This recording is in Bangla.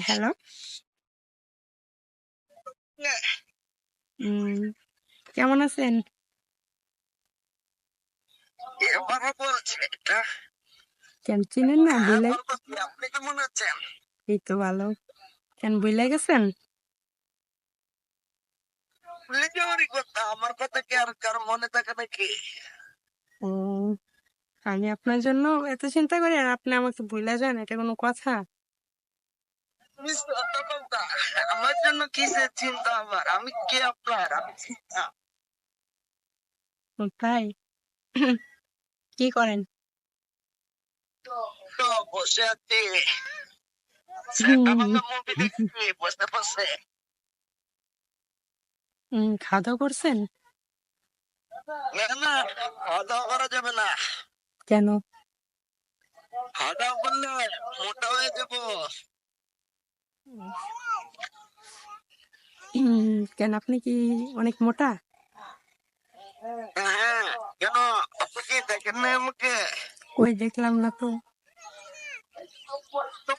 হ্যালো। উম কেমন আছেন? এবারও বলছে এটা। কেন চিনেন না? হ্যাঁ, ভুইলা বলবো কি, আপনি কেমন আছেন? এই তো ভালো। কেন ভুইলা গেছেন? ভুলে যাওয়ারই কথা, আমার কথা কি আর কারো মনে থাকে নাকি? ও আমি আপনার জন্য এত চিন্তা করি আর আপনি আমাকে ভুইলা যান, এটা কোনো কথা? মিস কথা, আমার জন্য কিসের চিন্তা? আমি কে আপনার? আমি চিন্তা। তাই? কি করেন? তো বসে আছি, সেটা হুম, ভাঙা মুভি দেখছি বসে বসে। খাওয়া দাওয়া করছেন? না না, খাওয়া দাওয়া করা যাবে না। কেন? খাওয়া দাওয়া করলে মোটা হয়ে যাবো। কেন আপনি কি অনেক মোটা? হ্যাঁ, কেন? আপনি কি দেখেন না আমাকে? কই দেখলাম না তো। তো